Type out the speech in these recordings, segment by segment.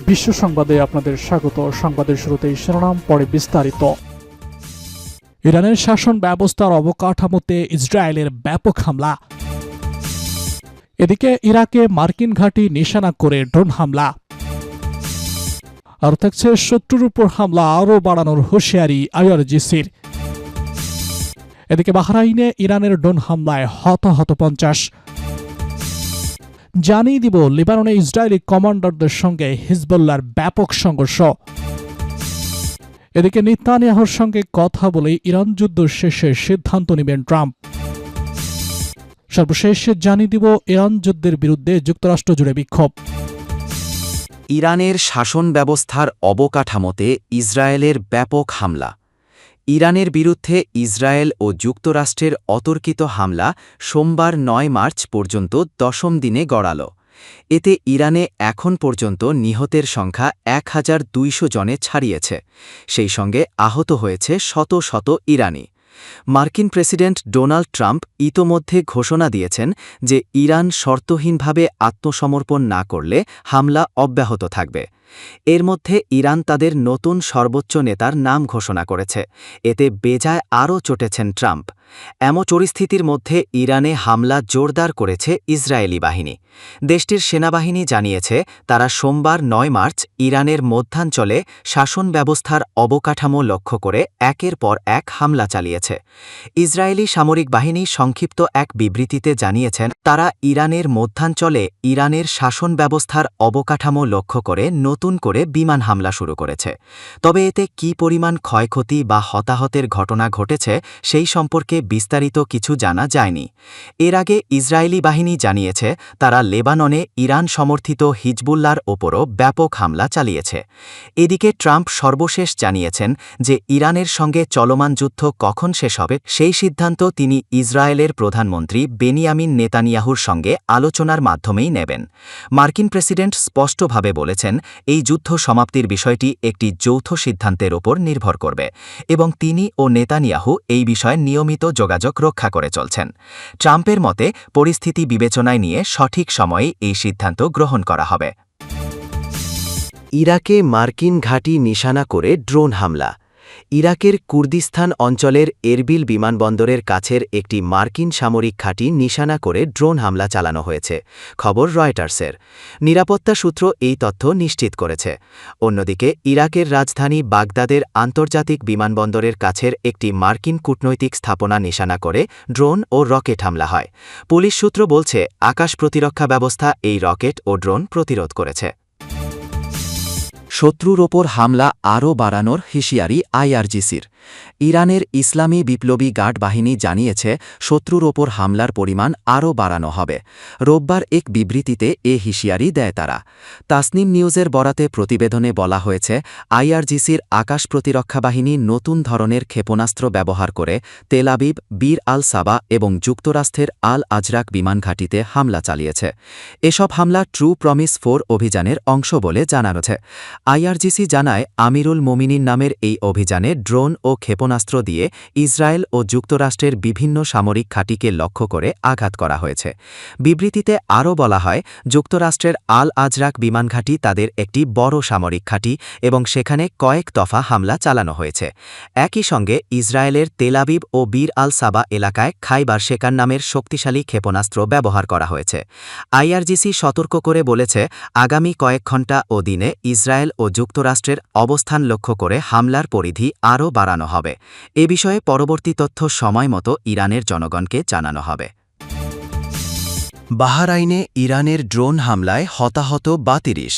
বিশ্ব সংবাদে আপনাদের স্বাগত। সংবাদের শুরুতেই শিরোনাম, পরে বিস্তারিত। ইরানের শাসন ব্যবস্থার অবকাঠামোতে ইসরায়েলের ব্যাপক হামলা। এদিকে ইরাকে মার্কিন ঘাঁটি নিশানা করে ড্রোন হামলা। আর থাকছে শত্রুর উপর হামলা আরও বাড়ানোর হুঁশিয়ারি আইআরজিসির। এদিকে বাহরাইনে ইরানের ড্রোন হামলায় হতাহত 50। জানিয়ে দিব লেবাননে ইসরায়েলি কমান্ডারদের সঙ্গে হিজবুল্লাহর ব্যাপক সংঘর্ষ। এদিকে নেতানিয়াহুর সঙ্গে কথা বলে ইরান যুদ্ধ শেষের সিদ্ধান্ত নেবেন ট্রাম্প। সর্বশেষ জানিয়ে দিব ইরান যুদ্ধের বিরুদ্ধে যুক্তরাষ্ট্র জুড়ে বিক্ষোভ। ইরানের শাসন ব্যবস্থার অবকাঠামোতে ইসরায়েলের ব্যাপক হামলা। ইরানের বিরুদ্ধে ইসরায়েল ও যুক্তরাষ্ট্রের অতর্কিত হামলা সোমবার ৯ মার্চ পর্যন্ত ১০ম দিনে গড়াল। এতে ইরানে এখন পর্যন্ত নিহতের সংখ্যা ১,২০০ জনে ছাড়িয়েছে। সেই সঙ্গে আহত হয়েছে শত শত ইরানি। মার্কিন প্রেসিডেন্ট ডোনাল্ড ট্রাম্প ইতোমধ্যে ঘোষণা দিয়েছেন যে ইরান শর্তহীনভাবে আত্মসমর্পণ না করলে হামলা অব্যাহত থাকবে। এর মধ্যে ইরান তাদের নতুন সর্বোচ্চ নেতার নাম ঘোষণা করেছে। এতে বেজায় আরও চটেছেন ট্রাম্প। এমন পরিস্থিতির মধ্যে ইরানে হামলা জোরদার করেছে ইসরায়েলি বাহিনী। দেশটির সেনাবাহিনী জানিয়েছে তারা সোমবার ৯ মার্চ ইরানের মধ্যাঞ্চলে শাসন ব্যবস্থার অবকাঠামো লক্ষ্য করে একের পর এক হামলা চালিয়েছে। ইসরায়েলি সামরিক বাহিনী সংক্ষিপ্ত এক বিবৃতিতে জানিয়েছেন তারা ইরানের মধ্যাঞ্চলে ইরানের শাসন ব্যবস্থার অবকাঠামো লক্ষ্য করে নতুন করে বিমান হামলা শুরু করেছে। তবে এতে কী পরিমাণ ক্ষয়ক্ষতি বা হতাহতের ঘটনা ঘটেছে সেই সম্পর্কে বিস্তারিত কিছু জানা যায়নি। এর আগে ইসরায়েলি বাহিনী জানিয়েছে তারা লেবাননে ইরান সমর্থিত হিজবুল্লাহর ওপরও ব্যাপক হামলা চালিয়েছে। এদিকে ট্রাম্প সর্বশেষ জানিয়েছেন যে ইরানের সঙ্গে চলমান যুদ্ধ কখন শেষ হবে সেই সিদ্ধান্ত তিনি ইসরায়েলের প্রধানমন্ত্রী বেনিয়ামিন নেতানিয়াহুর সঙ্গে আলোচনার মাধ্যমেই নেবেন। মার্কিন প্রেসিডেন্ট স্পষ্টভাবে বলেছেন এই যুদ্ধ সমাপ্তির বিষয়টি একটি যৌথ সিদ্ধান্তের ওপর নির্ভর করবে এবং তিনি ও নেতানিয়াহু এই বিষয়ে নিয়মিত যোগাযোগ রক্ষা করে চলছেন। ট্রাম্পের মতে পরিস্থিতি বিবেচনায় নিয়ে সঠিক সময়ে এই সিদ্ধান্ত গ্রহণ করা হবে। ইরাকে মার্কিন ঘাঁটি নিশানা করে ড্রোন হামলা। ইরাকের কুর্দিস্তান অঞ্চলের এরবিল বিমানবন্দরের কাছের একটি মার্কিন সামরিক ঘাঁটি নিশানা করে ড্রোন হামলা চালানো হয়েছে, খবর রয়টার্সের। নিরাপত্তা সূত্র এই তথ্য নিশ্চিত করেছে। অন্যদিকে ইরাকের রাজধানী বাগদাদের আন্তর্জাতিক বিমানবন্দরের কাছের একটি মার্কিন কূটনৈতিক স্থাপনা নিশানা করে ড্রোন ও রকেট হামলা হয়। পুলিশ সূত্র বলছে আকাশ প্রতিরক্ষা ব্যবস্থা এই রকেট ও ড্রোন প্রতিরোধ করেছে। শত্রুর ওপর হামলা আরও বাড়ানোর হুঁশিয়ারি আইআরজিসির। ইরানের ইসলামী বিপ্লবী গার্ড বাহিনী জানিয়েছে শত্রুর ওপর হামলার পরিমাণ আরও বাড়ানো হবে। রোববার এক বিবৃতিতে এ হুঁশিয়ারি দেয় তারা। তাসনিম নিউজের বরাতে প্রতিবেদনে বলা হয়েছে আইআরজিসির আকাশ প্রতিরক্ষা বাহিনী নতুন ধরনের ক্ষেপণাস্ত্র ব্যবহার করে তেল আবিব, বীর আল সাবা এবং যুক্তরাষ্ট্রের আল আজরাক বিমান ঘাঁটিতে হামলা চালিয়েছে। এসব হামলা ট্রু প্রমিস 4 অভিযানের অংশ বলে জানানো। আইআরজিসি জানায় আমিরুল মোমিনিন নামের এই অভিযানে ড্রোন ও ক্ষেপণাস্ত্র দিয়ে ইসরায়েল ও যুক্তরাষ্ট্রের বিভিন্ন সামরিক ঘাঁটিকে লক্ষ্য করে আঘাত করা হয়েছে। বিবৃতিতে আরও বলা হয় যুক্তরাষ্ট্রের আল আজরাক বিমান ঘাঁটি তাদের একটি বড় সামরিক ঘাঁটি এবং সেখানে কয়েক দফা হামলা চালানো হয়েছে। একই সঙ্গে ইসরায়েলের তেল আবিব ও বীর আল সাবা এলাকায় খাইবার শেকার নামের শক্তিশালী ক্ষেপণাস্ত্র ব্যবহার করা হয়েছে। আইআরজিসি সতর্ক করে বলেছে আগামী কয়েক ঘণ্টা ও দিনে ইসরায়েল ও যুক্তরাষ্ট্রের অবস্থান লক্ষ্য করে হামলার পরিধি আরও বাড়ানো হবে। এ বিষয়ে পরবর্তী তথ্য সময়মতো ইরানের জনগণকে জানানো হবে। বাহরাইনে ইরানের ড্রোন হামলায় হতাহত ৩২।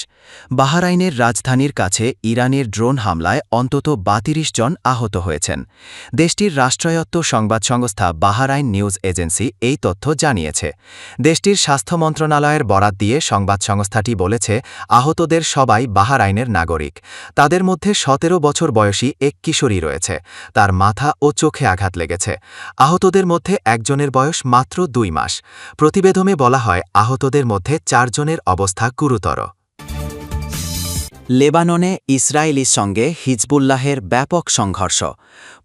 বাহরাইনের রাজধানীর কাছে ইরানের ড্রোন হামলায় অন্তত ৩২ জন আহত হয়েছেন। দেশটির রাষ্ট্রায়ত্ত সংবাদ সংস্থা বাহরাইন নিউজ এজেন্সি এই তথ্য জানিয়েছে। দেশটির স্বাস্থ্য মন্ত্রণালয়ের বরাত দিয়ে সংবাদ সংস্থাটি বলেছে আহতদের সবাই বাহরাইনের নাগরিক। তাদের মধ্যে ১৭ বছর বয়সী এক কিশোরী রয়েছে। তার মাথা ও চোখে আঘাত লেগেছে। আহতদের মধ্যে একজনের বয়স মাত্র ২ মাস। প্রতিবেদনে বলা হয় আহতদের মধ্যে ৪ জনের অবস্থা গুরুতর। লেবাননে ইসরায়েলির সঙ্গে হিজবুল্লাহের ব্যাপক সংঘর্ষ।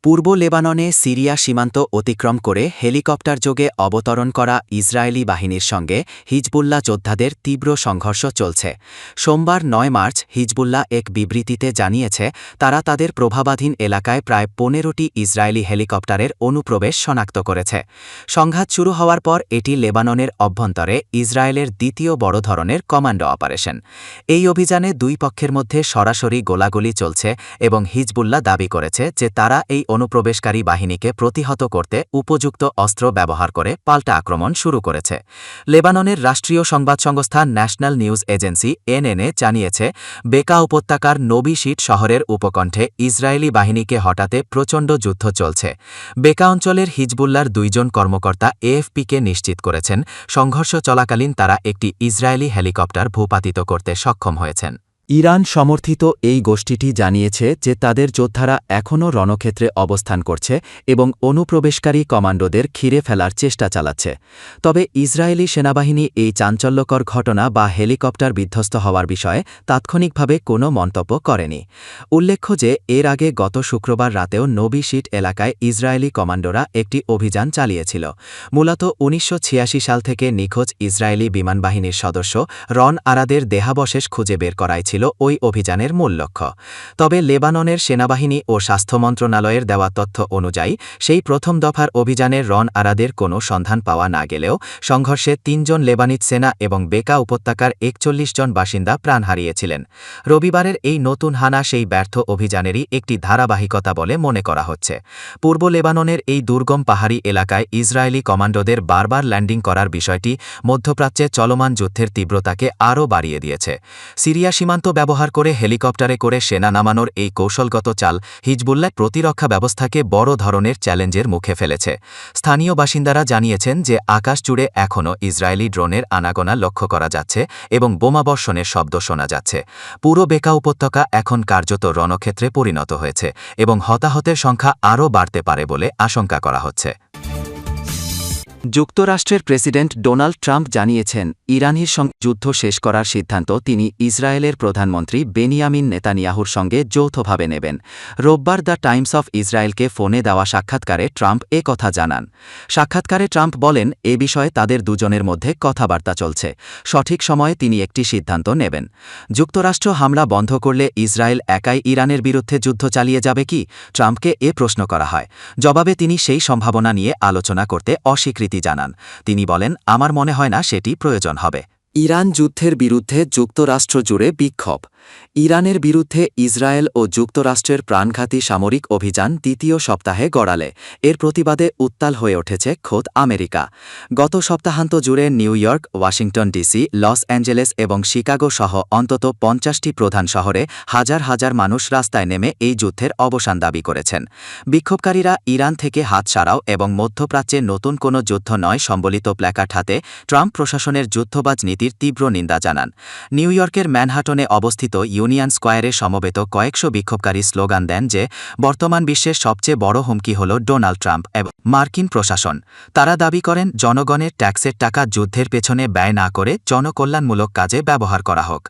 পূর্ব লেবাননে সিরিয়া সীমান্ত অতিক্রম করে হেলিকপ্টারযোগে অবতরণ করা ইসরায়েলি বাহিনীর সঙ্গে হিজবুল্লাহ যোদ্ধাদের তীব্র সংঘর্ষ চলছে। সোমবার ৯ মার্চ হিজবুল্লাহ এক বিবৃতিতে জানিয়েছে তারা তাদের প্রভাবাধীন এলাকায় প্রায় ১৫টি ইসরায়েলি হেলিকপ্টারের অনুপ্রবেশ শনাক্ত করেছে। সংঘাত শুরু হওয়ার পর এটি লেবাননের অভ্যন্তরে ইসরায়েলের দ্বিতীয় বড় ধরনের কমান্ডো অপারেশন। এই অভিযানে দুই পক্ষের মধ্যে সরাসরি গোলাগুলি চলছে এবং হিজবুল্লাহ দাবি করেছে যে তারা এই অনুপ্রবেশকারী বাহিনীকে প্রতিহত করতে উপযুক্ত অস্ত্র ব্যবহার করে পাল্টা আক্রমণ শুরু করেছে। লেবাননের রাষ্ট্রীয় সংবাদ সংস্থা ন্যাশনাল নিউজ এজেন্সি এনএনএ জানিয়েছে বেকা উপত্যকার নবি শিট শহরের উপকণ্ঠে ইসরায়েলি বাহিনীকে হটাতে প্রচণ্ড যুদ্ধ চলছে। বেকা অঞ্চলের হিজবুল্লাহর ২ জন কর্মকর্তা এএফপিকে নিশ্চিত করেছেন সংঘর্ষ চলাকালীন তারা একটি ইসরায়েলি হেলিকপ্টার ভূপাতিত করতে সক্ষম হয়েছেন। ইরান সমর্থিত এই গোষ্ঠীটি জানিয়েছে যে তাদের যোদ্ধারা এখনও রণক্ষেত্রে অবস্থান করছে এবং অনুপ্রবেশকারী কমান্ডোদের ঘিরে ফেলার চেষ্টা চালাচ্ছে। তবে ইসরায়েলি সেনাবাহিনী এই চাঞ্চল্যকর ঘটনা বা হেলিকপ্টার বিধ্বস্ত হওয়ার বিষয়ে তাৎক্ষণিকভাবে কোনো মন্তব্য করেনি। উল্লেখ্য যে এর আগে গত শুক্রবার রাতেও নবি শিট এলাকায় ইসরায়েলি কমান্ডোরা একটি অভিযান চালিয়েছিল। মূলত ১৯৮৬ সাল থেকে নিখোঁজ ইসরায়েলি বিমানবাহিনীর সদস্য রন আরাদের দেহাবশেষ খুঁজে বের করাই ছিল ওই অভিযানের মূল লক্ষ্য। তবে লেবাননের সেনাবাহিনী ও স্বাস্থ্য মন্ত্রণালয়ের দেওয়া তথ্য অনুযায়ী সেই প্রথম দফার অভিযানে রন আরাদের কোনো সন্ধান পাওয়া না গেলেও সংঘর্ষে ৩ জন লেবানিজ সেনা এবং বেকা উপত্যকার ৪১ জন বাসিন্দা প্রাণ হারিয়েছিলেন। রবিবারের এই নতুন হানা সেই ব্যর্থ অভিযানেরই একটি ধারাবাহিকতা বলে মনে করা হচ্ছে। পূর্ব লেবাননের এই দুর্গম পাহাড়ি এলাকায় ইসরায়েলি কমান্ডোদের বারবার ল্যান্ডিং করার বিষয়টি মধ্যপ্রাচ্যে চলমান যুদ্ধের তীব্রতাকে আরও বাড়িয়ে দিয়েছে। সিরিয়া সীমান্ত ব্যবহার করে হেলিকপ্টারে করে সেনা নামানোর এই কৌশলগত চাল হিজবুল্লাহ প্রতিরক্ষা ব্যবস্থাকে বড় ধরনের চ্যালেঞ্জের মুখে ফেলেছে। স্থানীয় বাসিন্দারা জানিয়েছেন যে আকাশ জুড়ে এখনও ইসরায়েলি ড্রোনের আনাগোনা লক্ষ্য করা যাচ্ছে এবং বোমাবর্ষণের শব্দ শোনা যাচ্ছে। পুরো বেকা উপত্যকা এখন কার্যত রণক্ষেত্রে পরিণত হয়েছে এবং হতাহতের সংখ্যা আরও বাড়তে পারে বলে আশঙ্কা করা হচ্ছে। যুক্তরাষ্ট্রের প্রেসিডেন্ট ডোনাল্ড ট্রাম্প জানিয়েছেন ইরানের সঙ্গে যুদ্ধ শেষ করার সিদ্ধান্ত তিনি ইসরায়েলের প্রধানমন্ত্রী বেনিয়ামিন নেতানিয়াহুর সঙ্গে যৌথভাবে নেবেন। রোববার দ্য টাইমস অফ ইসরায়েলকে ফোনে দেওয়া সাক্ষাৎকারে ট্রাম্প এ কথা জানান। সাক্ষাৎকারে ট্রাম্প বলেন এ বিষয়ে তাদের দুজনের মধ্যে কথাবার্তা চলছে। সঠিক সময়ে তিনি একটি সিদ্ধান্ত নেবেন। যুক্তরাষ্ট্র হামলা বন্ধ করলে ইসরায়েল একাই ইরানের বিরুদ্ধে যুদ্ধ চালিয়ে যাবে কি? ট্রাম্পকে এ প্রশ্ন করা হয়। জবাবে তিনি সেই সম্ভাবনা নিয়ে আলোচনা করতে অস্বীকৃতি জানান। তিনি বলেন আমার মনে হয় না সেটি প্রয়োজন হবে। ইরান যুদ্ধের বিরুদ্ধে যুক্তরাষ্ট্র জুড়ে বিক্ষোভ। ইরানের বিরুদ্ধে ইসরায়েল ও যুক্তরাষ্ট্রের প্রাণঘাতী সামরিক অভিযান দ্বিতীয় সপ্তাহে গড়ালে এর প্রতিবাদে উত্তাল হয়ে উঠেছে খোদ আমেরিকা। গত সপ্তাহান্ত জুড়ে new York, Washington DC, Los Angeles এবং শিকাগো সহ অন্তত ৫০টি প্রধান শহরে হাজার হাজার মানুষ রাস্তায় নেমে এই যুদ্ধের অবসান দাবি করেছেন। বিক্ষোভকারীরা ইরান থেকে হাত সরাও এবং মধ্যপ্রাচ্যে নতুন কোনো যুদ্ধ নয় সম্বলিত প্ল্যাকার্ড হাতে ট্রাম্প প্রশাসনের যুদ্ধবাজ নীতির তীব্র নিন্দা জানান। নিউ ইয়র্কের ম্যানহাটনে অবস্থিত ইউনিয়ন স্কোয়ারে সমবেত কয়েকশো বিক্ষোভকারী স্লোগান দেন যে বর্তমান বিশ্বের সবচেয়ে বড় হুমকি হল ডোনাল্ড ট্রাম্প এবং মার্কিন প্রশাসন। তারা দাবি করেন জনগণের ট্যাক্সের টাকা যুদ্ধের পেছনে ব্যয় না করে জনকল্যাণমূলক কাজে ব্যবহার করা হোক।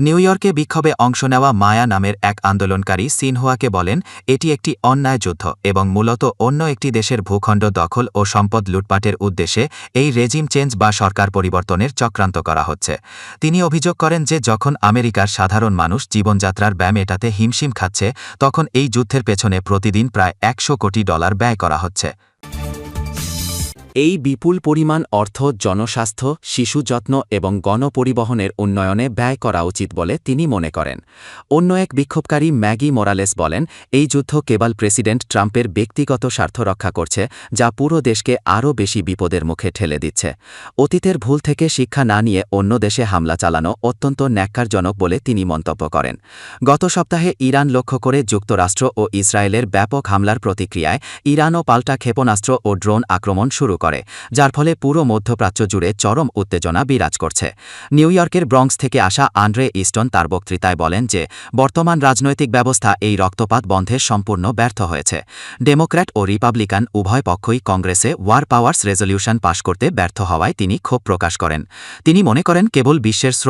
নিউ ইয়র্কে বিক্ষোভে অংশ নেওয়া মায়া নামের এক আন্দোলনকারী সিনহুয়াকে বলেন এটি একটি অন্যায় যুদ্ধ এবং মূলত অন্য একটি দেশের ভূখণ্ড দখল ও সম্পদ লুটপাটের উদ্দেশ্যে এই রেজিম চেঞ্জ বা সরকার পরিবর্তনের চক্রান্ত করা হচ্ছে। তিনি অভিযোগ করেন যে যখন আমেরিকার সাধারণ মানুষ জীবনযাত্রার ব্যয় মেটাতে হিমশিম খাচ্ছে তখন এই যুদ্ধের পেছনে প্রতিদিন প্রায় $100 কোটি ব্যয় করা হচ্ছে। এই বিপুল পরিমাণ অর্থ জনস্বাস্থ্য, শিশু যত্ন এবং গণপরিবহনের উন্নয়নে ব্যয় করা উচিত বলে তিনি মনে করেন। অন্য এক বিক্ষোভকারী ম্যাগি মোরালেস বলেন এই যুদ্ধ কেবল প্রেসিডেন্ট ট্রাম্পের ব্যক্তিগত স্বার্থ রক্ষা করছে যা পুরো দেশকে আরও বেশি বিপদের মুখে ঠেলে দিচ্ছে। অতীতের ভুল থেকে শিক্ষা না নিয়ে অন্য দেশে হামলা চালানো অত্যন্ত ন্যাক্কারজনক বলে তিনি মন্তব্য করেন। গত সপ্তাহে ইরান লক্ষ্য করে যুক্তরাষ্ট্র ও ইসরায়েলের ব্যাপক হামলার প্রতিক্রিয়ায় ইরানও পাল্টা ক্ষেপণাস্ত্র ও ড্রোন আক্রমণ শুরু করে, যার ফলে পুরো মধ্যপ্রাচ্য জুড়ে চরম উত্তেজনা বিরাজ করছে। নিউ ইয়র্কের ব্রঙ্কস থেকে আসা আন্ড্রে ইস্টন তার বক্তৃতায় বলেন যে বর্তমান রাজনৈতিক ব্যবস্থা এই রক্তপাত বন্ধে সম্পূর্ণ ব্যর্থ হয়েছে। ডেমোক্র্যাট ও রিপাবলিকান উভয় পক্ষই কংগ্রেসে ওয়ার পাওয়ার্স রেজলিউশন পাশ করতে ব্যর্থ হওয়ায় তিনি ক্ষোভ প্রকাশ করেন। তিনি মনে করেন কেবল বিশ্বের